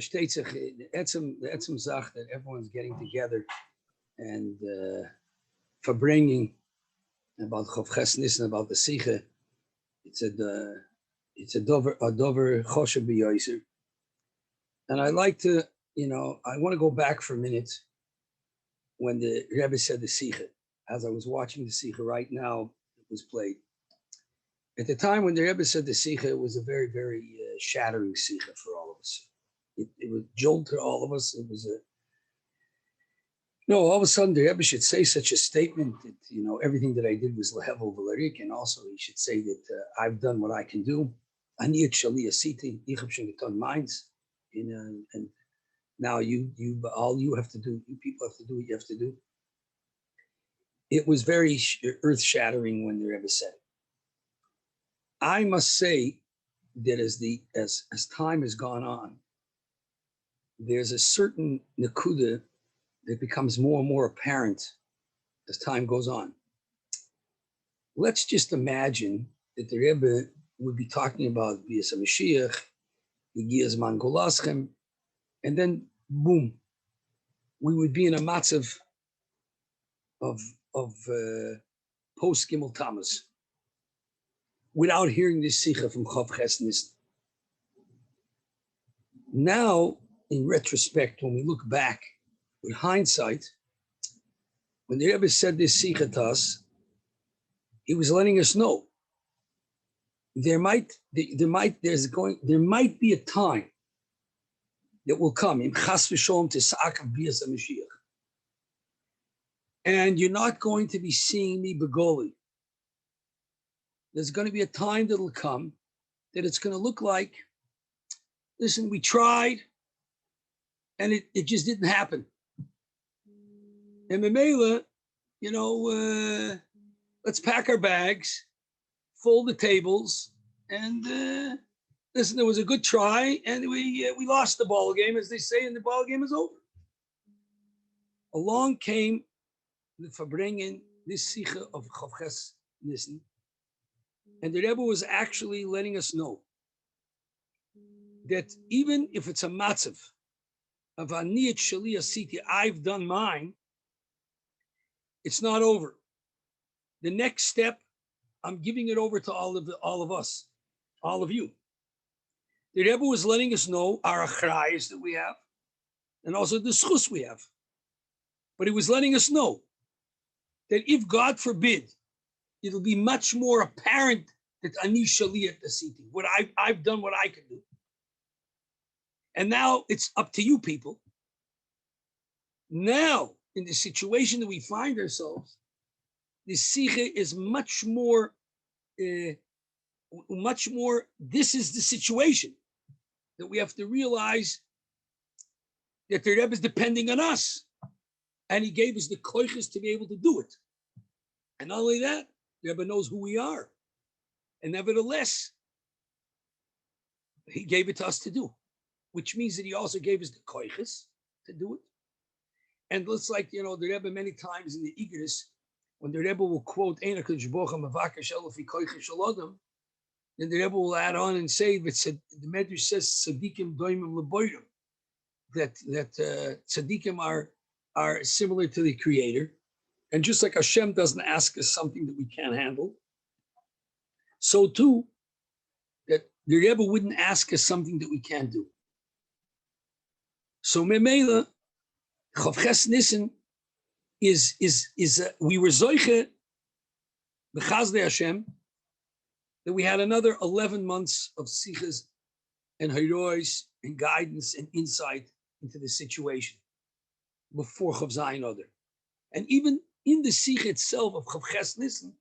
versteht sich, the etzem Sach that everyone's getting together and verbringing about koiches Nisan, about the Sicha. It's a dover choshev b'yoser. And I like to, I want to go back for a minute when the Rebbe said the Sicha. As I was watching the Sicha right now, it was played. At the time when the Rebbe said the Sicha, it was a very, very shattering Sicha for all of us. It was jolt to all of us. It was all of a sudden the Rebbe should say such a statement that, everything that I did was lehevel v'larik, and also he should say that I've done what I can do. Ani et shali asiti, ich hab schon getan meins. And now all you have to do, you people have to do what you have to do. It was very earth-shattering when the Rebbe said it. I must say that as time has gone on, there's a certain nakuda that becomes more and more apparent as time goes on. Let's just imagine that the Rebbe would be talking about Bias HaMashiach, Yigiyas Man Golaschem, and then boom, we would be in a matzav of post Gimel Tammuz without hearing this Sicha from Chof Nisan. Now, in retrospect, when we look back with hindsight, when the Rebbe said this Sicha to us, he was letting us know there might be a time that will come in Chas v'Sholom to Sa'akav Bias HaMashiach. And you're not going to be seeing me begoli. There's going to be a time that'll come that it's going to look like, listen, we tried and it just didn't happen. And Memela, let's pack our bags, fold the tables, and listen, there was a good try, and we lost the ball game, as they say, and the ball game is over. Along came the Fabrengen, this Sicha of Chof Nisan, and the Rebbe was actually letting us know that even if it's a matzav of Aniyat Shali Asiti, I've done mine, it's not over. The next step, I'm giving it over to all of us, all of you. The Rebbe was letting us know our Achrayis that we have, and also the zechus we have. But he was letting us know that if, God forbid, it'll be much more apparent that Ani Shaliyat Asiti, what I've done what I can do. And now it's up to you people. Now, in the situation that we find ourselves, the Sicha is much more, this is the situation that we have to realize that the Rebbe is depending on us. And he gave us the koiches to be able to do it. And not only that, the Rebbe knows who we are. And nevertheless, he gave it to us to do, which means that he also gave us the koiches to do it. And it's like, the Rebbe many times in the Igris, when the Rebbe will quote, then the Rebbe will add on and say, the Medrash says, Tzadikim doimim leboirim, that Tzadikim are similar to the Creator. And just like Hashem doesn't ask us something that we can't handle, so too, that the Rebbe wouldn't ask us something that we can't do. So Memela, Chof Nisan is we were zoiche b'chazdei Hashem that we had another 11 months of sichas and hirois and guidance and insight into the situation before Chof Zayin Oder. And even in the sicha itself of Chof Nisan,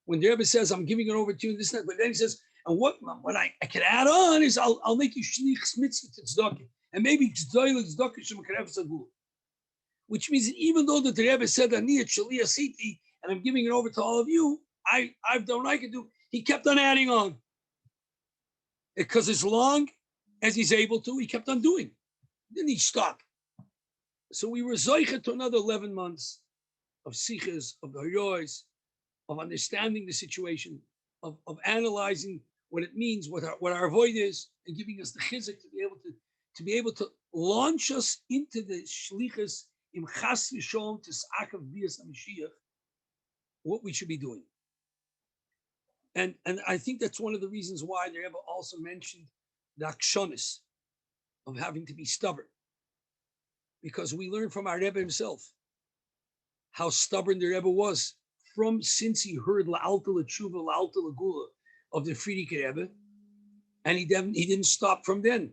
when the Rebbe says, I'm giving it over to you, this and that, but then he says, and what I can add on is I'll make you shlich mitzvah to tzedakah, and maybe tzedakah shemakarev sagul. Which means that even though the Rebbe said, Aniyat Shali Asiti, and I'm giving it over to all of you, I've done what I can do, he kept on adding on. Because as long as he's able to, he kept on doing. Then he stopped. So we were zoicha to another 11 months of sichas, of the hirois, of understanding the situation, of analyzing what it means, what our void is, and giving us the chizuk to be able launch us into the shlichus im chas v'sholom tis'akav bias HaMashiach, what we should be doing. And I think that's one of the reasons why the Rebbe also mentioned the akshonis of having to be stubborn, because we learn from our Rebbe himself how stubborn the Rebbe was since he heard la'alta l'tshuva, la'alta l'gula of the Frierdiker Rebbe, and he didn't stop from then.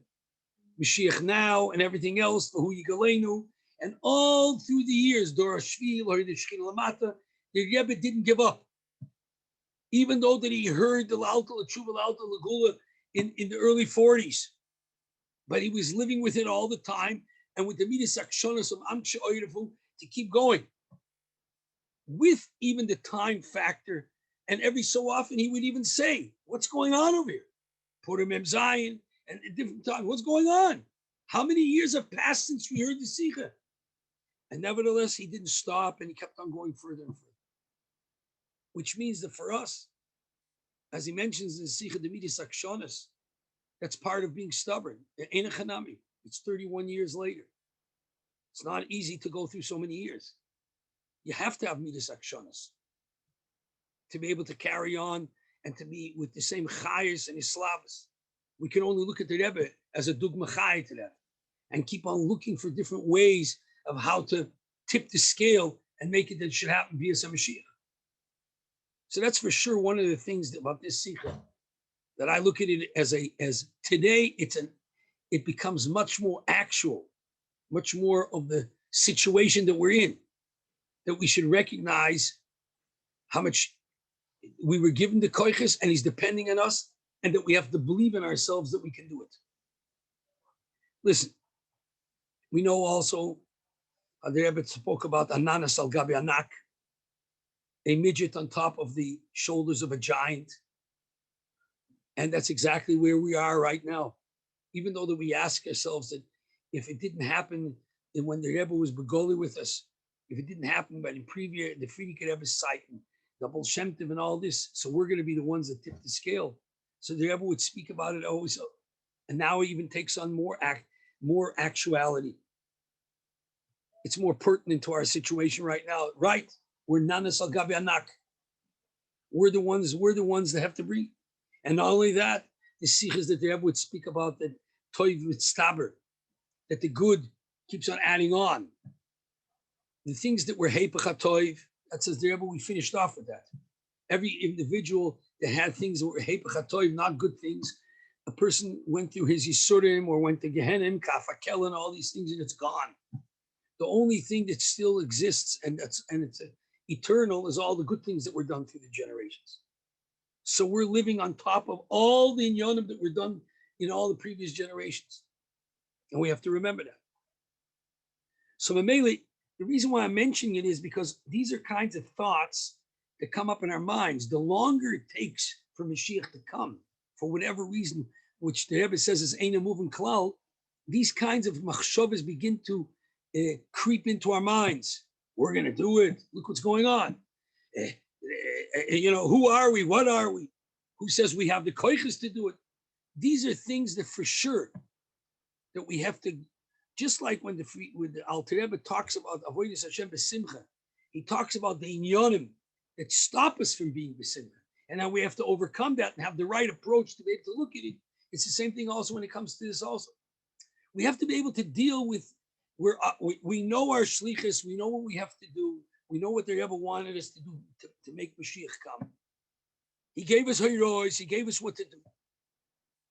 Mashiach now and everything else, V'hu Yigalenu, and all through the years, Dora Shvil, or the Shechina Lamata, the Rebbe didn't give up. Even though that he heard the La'alta L'Tshuva, La'alta L'Gula in the early 40s, but he was living with it all the time, and with the Midas Akshonos of Amksha Oyrefu to keep going. With even the time factor, and every so often he would even say, what's going on over here? Purim Mem Zayin, and at different times, what's going on? How many years have passed since we heard the Sikha? And nevertheless, he didn't stop, and he kept on going further and further. Which means that for us, as he mentions in the Sikha the Midas Akshonos, that's part of being stubborn. It's 31 years later. It's not easy to go through so many years. You have to have Midas Akshonos to be able to carry on and to be with the same chayes and islavas. We can only look at the Rebbe as a dugma chay to that and keep on looking for different ways of how to tip the scale and make it that it should happen via Mashiach. So that's for sure one of the things about this sikha that I look at it as today it becomes much more actual, much more of the situation that we're in, that we should recognize how much we were given the koiches and he's depending on us, and that we have to believe in ourselves that we can do it. Listen, we know also the Rebbe spoke about ananas al gabi anak, a midget on top of the shoulders of a giant. And that's exactly where we are right now. Even though that we ask ourselves that if it didn't happen and when the Rebbe was begoli with us, if it didn't happen by the previous, the Frierdiker Rebbe's sight and the Baal Shem Tov and all this, so we're going to be the ones that tip the scale. So the Rebbe would speak about it always, and now it even takes on more actuality. It's more pertinent to our situation right now. Right? We're nanas al gabi anak. We're the ones that have to breathe. And not only that, the sikhs that the Rebbe would speak about, that toiv mitztaber, that the good keeps on adding on. The things that were heipach hatoiv, that says the Rebbe, we finished off with that. Every individual that had things that were heipach hatoiv, not good things, a person went through his yisurim or went to Gehenim, kafakel, and all these things, and it's gone. The only thing that still exists and it's eternal is all the good things that were done through the generations. So we're living on top of all the inyanim that were done in all the previous generations. And we have to remember that. So Mamele, the reason why I'm mentioning it is because these are kinds of thoughts that come up in our minds. The longer it takes for Mashiach to come, for whatever reason, which the Rebbe says is Eina moving klal, these kinds of machshavas begin to creep into our minds. We're going to do it. Look what's going on. Who are we? What are we? Who says we have the koiches to do it? These are things that for sure that we have to, just like when the Alter Rebbe talks about avodas Hashem b'simcha, he talks about the inyanim that stop us from being b'simcha, and how we have to overcome that and have the right approach to be able to look at it. It's the same thing also when it comes to this also. We have to be able to deal with, we know our shlichus, we know what we have to do, we know what the Rebbe wanted us to do to make Mashiach come. He gave us heroes, he gave us what to do.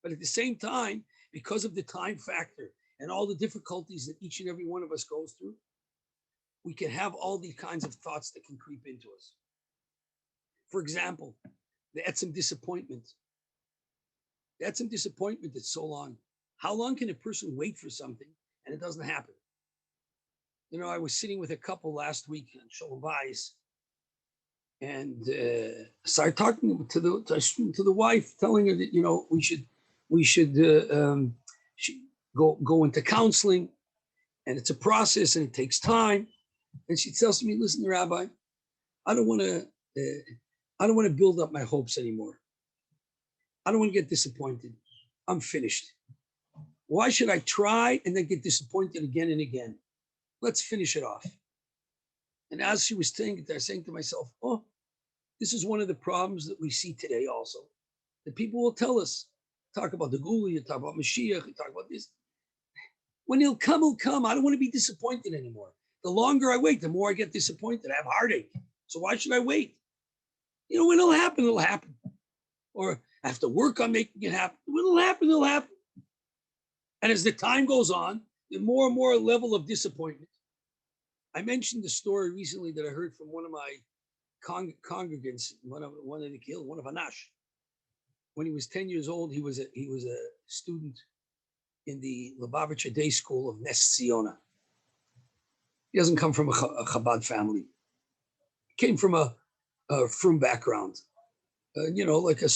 But at the same time, because of the time factor and all the difficulties that each and every one of us goes through, we can have all these kinds of thoughts that can creep into us. For example, the etzem disappointment. The etzem disappointment that's so long. How long can a person wait for something and it doesn't happen? I was sitting with a couple last week on Shalom Bayis, and started talking to the wife, telling her that we should go into counseling, and it's a process and it takes time. And she tells me, "Listen, Rabbi, I don't want to build up my hopes anymore. I don't want to get disappointed. I'm finished. Why should I try and then get disappointed again and again? Let's finish it off. And as she was saying it, I was saying to myself, oh, this is one of the problems that we see today also. The people will tell us, talk about the Gula, you talk about Mashiach, you talk about this. When he'll come, he'll come. I don't want to be disappointed anymore. The longer I wait, the more I get disappointed. I have heartache. So why should I wait? You know, when it'll happen, it'll happen. Or I have to work on making it happen. When it'll happen, it'll happen. And as the time goes on, the more and more level of disappointment. I mentioned the story recently that I heard from one of my congregants, one of Anash. When he was 10 years old, he was a student in the Lubavitch day school of Nes Ziona. He doesn't come from a Chabad family. He came from a frum background, like a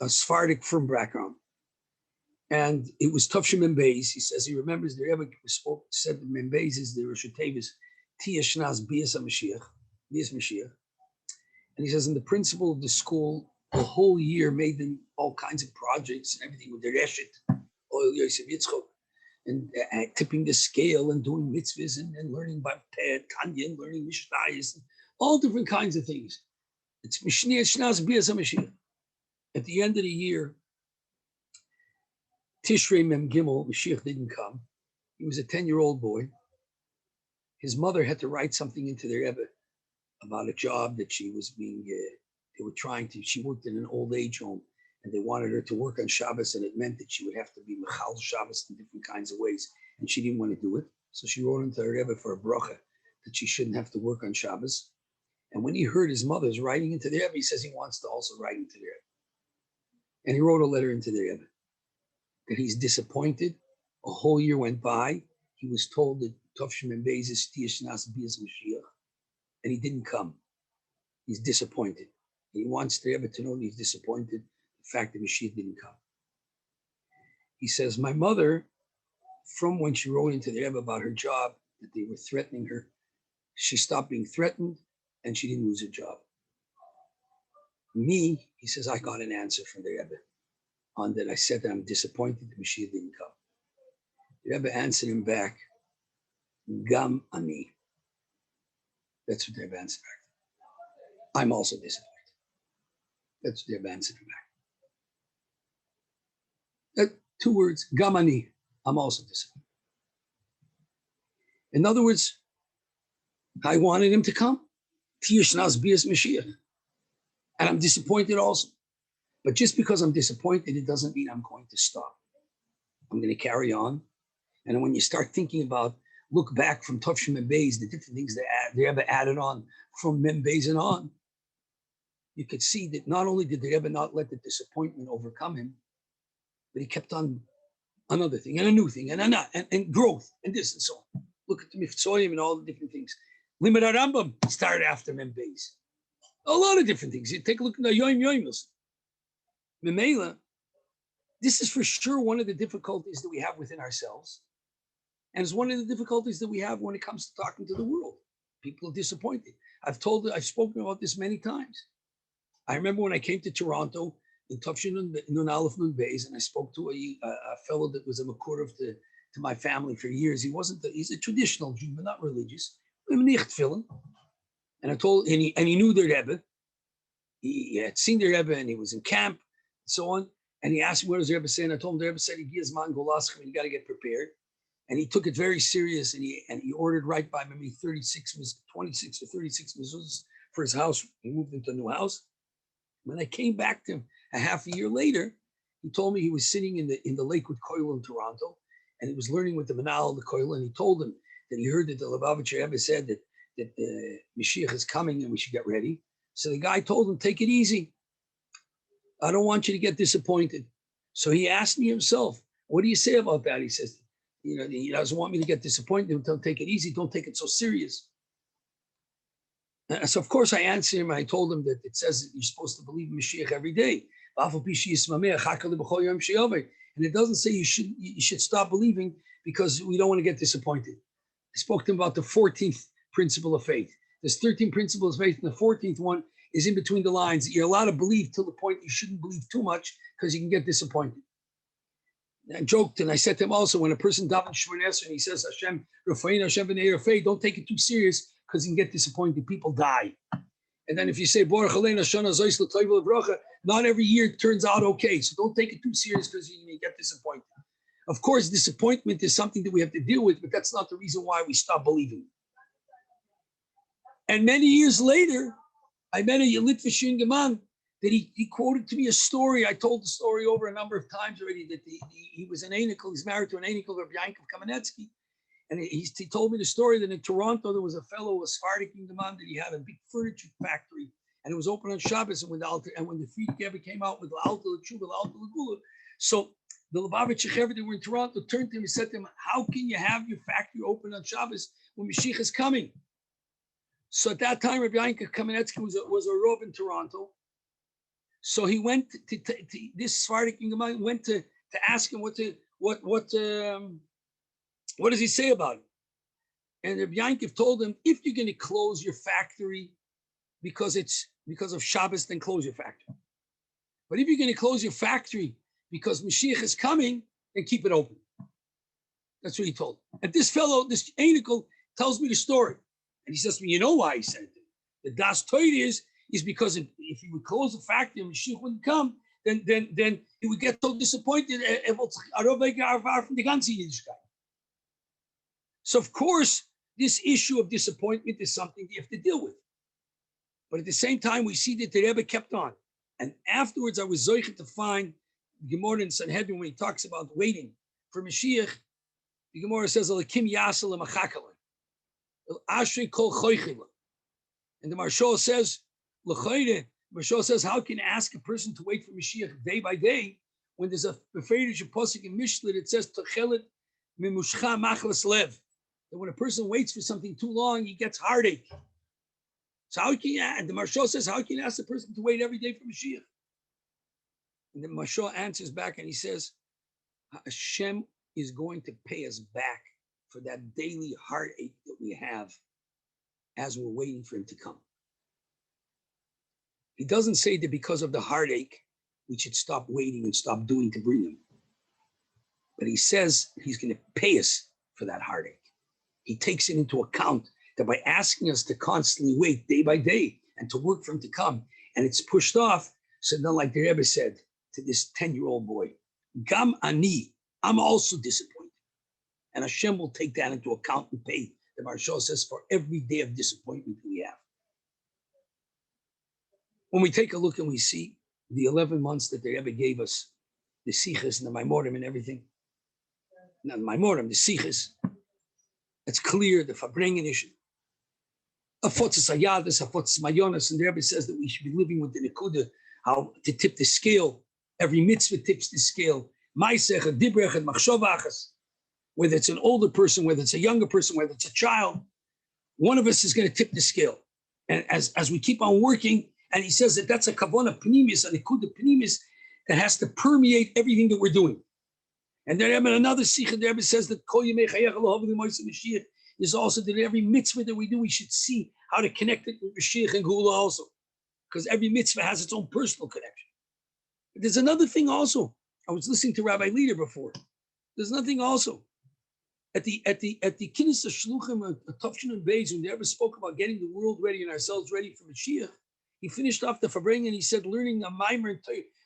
Sephardic frum background. And it was Tavshim Membeis. He says he remembers the Rebbe said the Membeis is the Rosh Tevis, Tia Shnaz Bias Mashiach. And he says, in the principal of the school, the whole year made them all kinds of projects and everything with the Reshet, Oil Yosef Yitzchok, and tipping the scale and doing mitzvahs and learning about Tanya and learning Mishnayos, all different kinds of things. It's Mishneh Shnaz Bias Mashiach. At the end of the year, Tishrei Mem Gimel, Mashiach didn't come. He was a 10-year-old boy. His mother had to write something into the Rebbe about a job that she was she worked in an old age home and they wanted her to work on Shabbos, and it meant that she would have to be Mechal Shabbos in different kinds of ways. And she didn't want to do it. So she wrote into her Rebbe for a bracha that she shouldn't have to work on Shabbos. And when he heard his mother's writing into the Rebbe, he says he wants to also write into the Rebbe. And he wrote a letter into the Rebbe that he's disappointed. A whole year went by. He was told that Tavshim and Beis is Tiyashnas Bias Mashiach, and he didn't come. He's disappointed. He wants the Rebbe to know that he's disappointed the fact that Mashiach didn't come. He says, my mother, from when she wrote into the Rebbe about her job, that they were threatening her, she stopped being threatened and she didn't lose her job. Me, he says, I got an answer from the Rebbe on that. I said that I'm disappointed that Mashiach didn't come. The Rebbe answered him back, Gam ani. That's what the Rebbe answered back. I'm also disappointed. That's what the Rebbe answered him back. 2 words, Gam ani. I'm also disappointed. In other words, I wanted him to come. Tiyashnas Bias Mashiach. And I'm disappointed also. But just because I'm disappointed, it doesn't mean I'm going to stop. I'm going to carry on. And when you start thinking about, look back from Tavshim and Beis, the different things the Rebbe added on from Mem Beis and on, you could see that not only did the Rebbe not let the disappointment overcome him, but he kept on another thing and a new thing and growth and this and so on. Look at the Miftzoyim and all the different things. Limud HaRambam started after Mem Beis. A lot of different things. You take a look at the Yoim Yoimos. Memela, this is for sure one of the difficulties that we have within ourselves. And it's one of the difficulties that we have when it comes to talking to the world. People are disappointed. I've spoken about this many times. I remember when I came to Toronto in Tufshin Nun Aleph Nun Beis, and I spoke to a fellow that was a Makurov to my family for years. He's a traditional Jew, but not religious. And I told, and he knew the Rebbe. He had seen the Rebbe and he was in camp and so on. And he asked me, what does the Rebbe say? And I told him the Rebbe said, you got to get prepared. And he took it very serious, and he ordered right by maybe 26 or 36 mezuzahs for his house. He moved into a new house. When I came back to him a half a year later, he told me he was sitting in the Lakewood Koil in Toronto, and he was learning with the Manal of the Koil, and he told him that he heard that the Lubavitch Rebbe said that the Mashiach is coming and we should get ready. So the guy told him, take it easy. I don't want you to get disappointed. So he asked me himself, what do you say about that? He says, he doesn't want me to get disappointed. Don't take it easy. Don't take it so serious. And so, of course, I answered him. I told him that it says that you're supposed to believe in Mashiach every day. And it doesn't say you should stop believing because we don't want to get disappointed. I spoke to him about the 14th principle of faith. There's 13 principles of faith, and the 14th one is in between the lines. You're allowed to believe till the point you shouldn't believe too much because you can get disappointed. I joked and I said to him also, when a person davens Shemona Esrei and he says Hashem, Rafa'in Hashem v'nei Rafei, don't take it too serious because you can get disappointed. People die. And then if you say Baruch Aleinu Shana Zois L'Toiv L'Vracha, not every year it turns out okay. So don't take it too serious because you may get disappointed. Of course, disappointment is something that we have to deal with, but that's not the reason why we stop believing. And many years later, I met a Yelitvish Gaman that he quoted to me a story. I told the story over a number of times already that he was an Einikal, he's married to an Einikal, Rabbi Yankov Kamenetsky. And he told me the story that in Toronto, there was a fellow, a Sephardic Gaman, that he had a big furniture factory and it was open on Shabbos. And when the Friedrich Rebbe came out with L'Alta L'Tshuva, L'Alta L'Gula, so the Lubavitch that were in Toronto turned to him and said to him, how can you have your factory open on Shabbos when Mashiach is coming? So at that time, Rabbi Yankov Kamenetsky was a Rov in Toronto. So he went to this Sephardic Gaman went to ask him what does he say about it? And Rabbi Yankov told him, if you're going to close your factory because of Shabbos, then close your factory. But if you're going to close your factory because Mashiach is coming, then keep it open. That's what he told him. And this fellow, this Einikal, tells me the story. And he says to me, you know why he said it? The Das Toid is because if he would close the factory and Mashiach wouldn't come, then he would get so disappointed. So of course, this issue of disappointment is something you have to deal with. But at the same time, we see that the Rebbe kept on. And afterwards, I was zoichet to find the Gemara in Sanhedrin when he talks about waiting for Mashiach. The Gemara says, "Alakim yasel lemachakala, ashrei kol choiches." And the Marshal says, "L'chayde." Marshal says, "How can you ask a person to wait for Mashiach day by day when there's a beferish pasuk in Mishnah that says tochelet mimushcha machlas lev?" That when a person waits for something too long, he gets heartache. So how can you, and the Marshal says, how can you ask the person to wait every day for Mashiach? And the Marshal answers back and he says, Hashem is going to pay us back for that daily heartache that we have as we're waiting for him to come. He doesn't say that because of the heartache, we should stop waiting and stop doing to bring him. But he says he's going to pay us for that heartache. He takes it into account that by asking us to constantly wait day by day and to work for him to come, and it's pushed off, so then like the Rebbe said to this 10-year-old boy, Gam ani, I'm also disappointed. And Hashem will take that into account and pay, the Marshal says, for every day of disappointment we have. When we take a look and we see the 11 months that the Rebbe gave us, the zechus and the Maimorim and everything, not the Maimorim, the zechus, it's clear the Fabrengen issue. Afotzes Ayadis, Afotzes Mayonis, and the Rebbe says that we should be living with the Nekuda, how to tip the scale. Every mitzvah tips the scale. Maisech, Dibrech, and Machshavachas. Whether it's an older person, whether it's a younger person, whether it's a child, one of us is going to tip the scale. And as we keep on working, and he says that that's a kavana pnimis, a Nekuda pnimis, that has to permeate everything that we're doing. And then another sikha, the Rebbe says that Kol Yemei Chayach Elohav L'Moisei Mashiach is also that every mitzvah that we do, we should see how to connect it with Mashiach and Gula also. Because every mitzvah has its own personal connection. But there's another thing also. I was listening to Rabbi Leader before. There's nothing also. At the Kinnis Shluchim, Tafshin and Beis, when the Rebbe spoke about getting the world ready and ourselves ready for Mashiach, he finished off the Fabrengen and he said, learning a Maimer,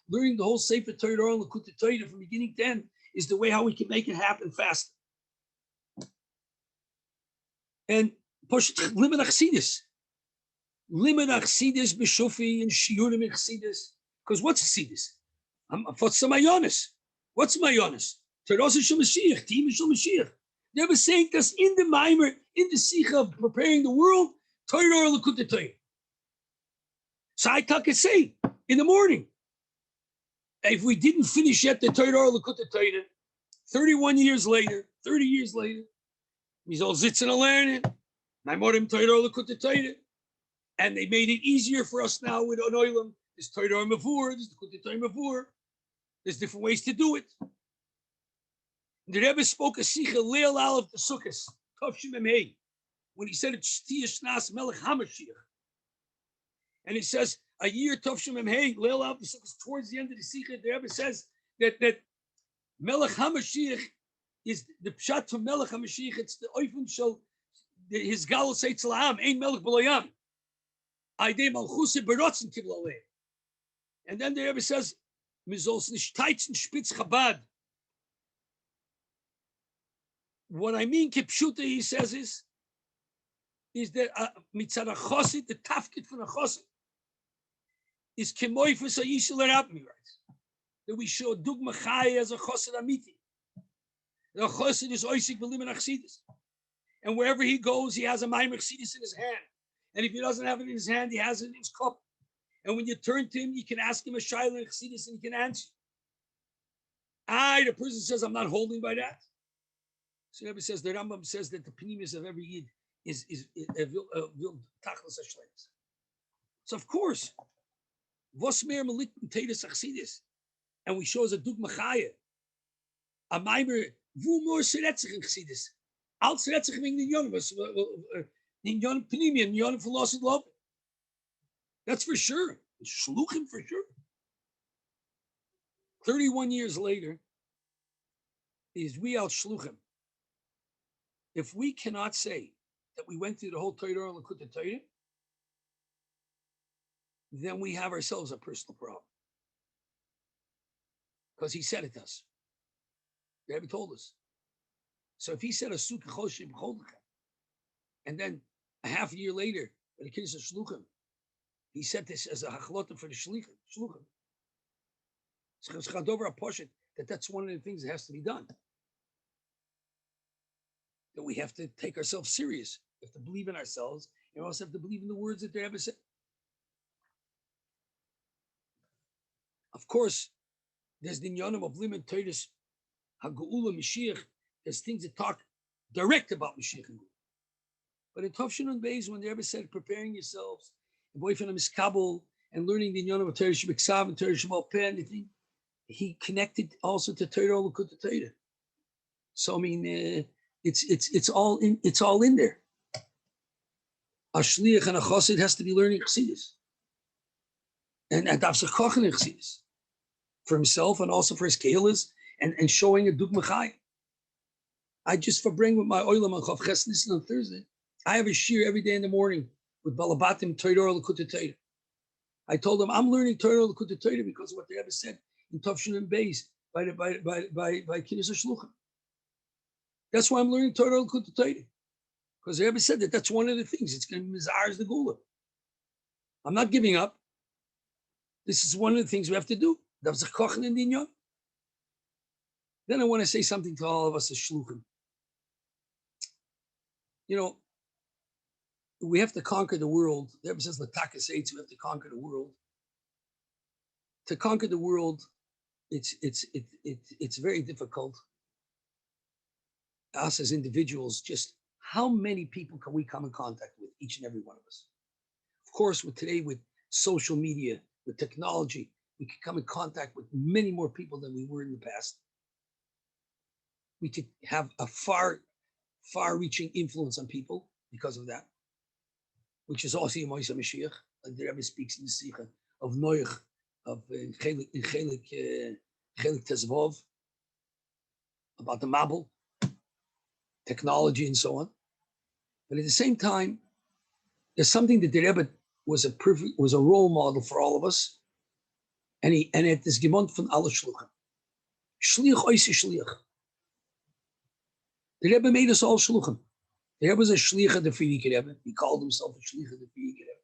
learning the whole Sefer Torah and L'Kutei Torah from beginning to end is the way how we can make it happen faster. And limit Achsidis b'shufi and shiurim Achsidis. Because what's Achsidis? What's Mayonis? What's Mayonis? Teros Shel Mashiach, Tim Shel Mashiach. They were saying this in the Maimer, in the Sikha of preparing the world, Torah L'Kutei Torah. So I say in the morning, if we didn't finish yet the Torah L'Kutei Torah, 31 years later, 30 years later, he's all sitzing and learning. Maimorim Torah L'Kutei Torah. And they made it easier for us now with Onoilam. There's Torah Mavur, there's L'Kutei Torah Mavur. There's different ways to do it. The Rebbe spoke a Sikha Leil Aleph the Sukkos, Tavshim Memhei, when he said it's Tiyah Shnas Melech HaMashiach. And he says, a year Tavshim Memhei, Leil Aleph the Sukkos, towards the end of the Sikha, the Rebbe says that Melech HaMashiach is the pshat from Melech HaMashiach. It's the oifen shel his galus say tzlaam ein melech b'loyam. Aidei malchusse berotzen kivlaleh. And then the Rebbe says, "Mizos nishtaitzen spitz Chabad." What I mean, kipshuta, he says, is that mitzad chosid, the tafkid from a chosid, is kemoifus a yishel Rabbi, that we show dugma chai as a chosid amiti. The chosid is oisik b'limen achsidis, and wherever he goes, he has a maimer chsidis in his hand, and if he doesn't have it in his hand, he has it in his cup. And when you turn to him, you can ask him a shayla and chsidis, and he can answer. The person says, "I'm not holding by that." So Rebbe says, the Rambam says that the pnimis of every yid is tachlis hashlemis. So of course, vos mer melik teidus achsidis, and we show as a dugma chaya, a maimer vu more seretzich in chsidis, al seretzich wegen den yonim, den yonim pnimim, yonim philosophy love. That's for sure. Shluchim for sure. 31 years later, is we out shluchim. If we cannot say that we went through the whole Torah and Likutei Torah, then we have ourselves a personal problem. Because he said it to us. The Rebbe told us. So if he said a sukkah choshim cholechem, and then a half a year later, when the kids are shluchim, he said this as a hachlota for the shluchim. So it's over a poshut that that's one of the things that has to be done. That we have to take ourselves serious. We have to believe in ourselves, and we also have to believe in the words that the Rebbe said. Of course, there's the inyanim of limit Todas Hageula Mashiach. There's things that talk direct about Mashiach and Geula. But in Tov and Beis, when the Rebbe said preparing yourselves, and boyfriend of Miskabel, and learning the inyanim of Torah Shebeksav and Torah Shemal Peh, anything, he connected also to Torah Likutei Torah. So I mean. It's all in there. A shliach and a chosid has to be learning chassidus, and that's a kochen in chassidus for himself and also for his kehilas and showing a dugma chai. I just bring with my oilam on Chof Nisan on Thursday. I have a shir every day in the morning with balabatim Torah Likutei Torah. I told them I'm learning Torah Likutei Torah because of what the Rebbe said in Tov and Beis by Kiddush HaShluchim. That's why I'm learning Torah Likutei Torah, because the Rebbe said that that's one of the things. It's going to be mizarz the gula. I'm not giving up. This is one of the things we have to do. That's a kochen in dinyan. Then I want to say something to all of us as shluchim. You know, we have to conquer the world. The Rebbe says l'takas eitz. We have to conquer the world. To conquer the world, it's very difficult. Us as individuals, just how many people can we come in contact with, each and every one of us? Of course, with today, with social media, with technology, we can come in contact with many more people than we were in the past. We could have a far-reaching influence on people because of that, which is also Yemais HaMashiach, like the Rebbe speaks in the Sikha of Noach, of Chelik Tezvov, about the Mabul, technology and so on. But at the same time, there's something that the Rebbe was a role model for all of us. And it is gemont von alle shluchim. Shliach oise shliach. The Rebbe made us all shluchim. The Rebbe was a shliach of the Frierdiker Rebbe. He called himself a shliach of the Frierdiker Rebbe.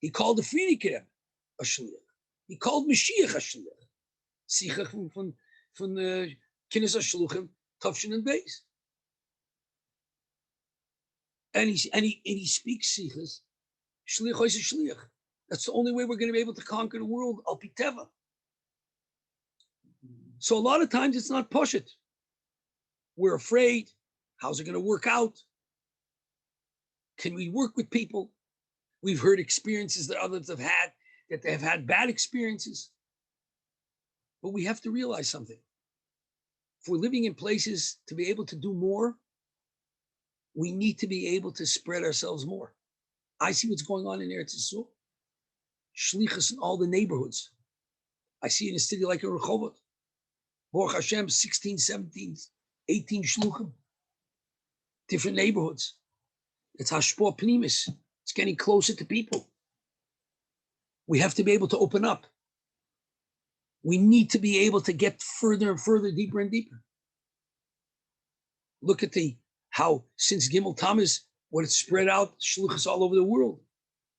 He called the Frierdiker Rebbe a shliach. He called Mashiach a shliach. Sichach von Kinnis HaShluchim, Tov and Beis. And he speaks sichas, shliach oise shliach. That's the only way we're going to be able to conquer the world, al piteva. So a lot of times it's not poshut. We're afraid. How's it going to work out? Can we work with people? We've heard experiences that others have had, that they have had bad experiences. But we have to realize something. If we're living in places to be able to do more, we need to be able to spread ourselves more. I see what's going on in Eretz Yisroel. Shlichus in all the neighborhoods. I see in a city like in Rehovot. Baruch Hashem, 16, 17, 18 shluchim, different neighborhoods. It's hashpor pnimis. It's getting closer to people. We have to be able to open up. We need to be able to get further and further, deeper and deeper. Look at how since Gimel Tammuz, what it's spread out, shluchas all over the world.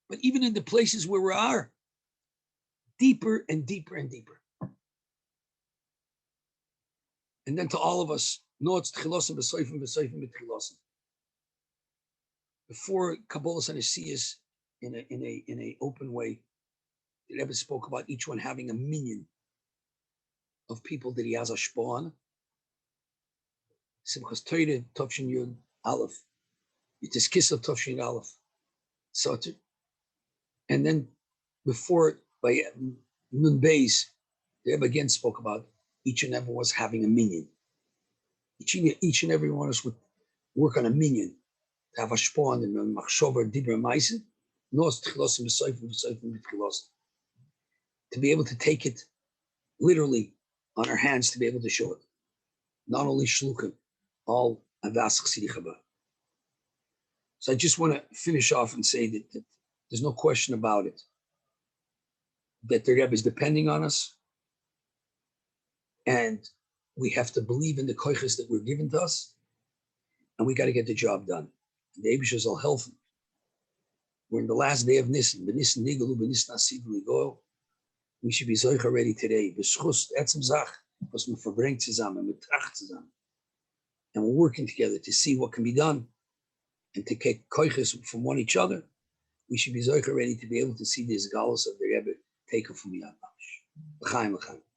But even in the places where we are, deeper and deeper and deeper. And then to all of us, no, it's tchilosim b'soifim b'soifim b'tchilosim. Before Kabbalah and Asiyas, in a open way, the Rebbe spoke about each one having a minion of people that he has a shpah on. Simchas Torah, Tovshin Yud Aleph, Yitis Kislev Tovshin Aleph, Soter. And then before, by Nun Beis, the Rebbe again spoke about each and every one was having a minion. Each and every one of us would work on a minion, to have a shpah on them, machshava, dibra, ma'aseh, nos tchilosim, v'soifim, v'soifim, v'tchilosim. To be able to take it literally on our hands, to be able to show it. Not only shluchim, all avas chasidi chaba. So I just want to finish off and say that there's no question about it, that the Rebbe is depending on us, and we have to believe in the koiches that were given to us, and we got to get the job done. And the Aibishter will help them. We're in the last day of Nisan. B'Nisan nigalu, b'Nisan asiv ligoel. We should be zechus already today. B'zechus etzem zach, was we verbringt zusammen, we tracht zusammen. And we're working together to see what can be done and to get koiches from one each other. We should be zechus ready to be able to see this galus of the Rebbe taken from Yad Mamish. L'chaim, l'chaim.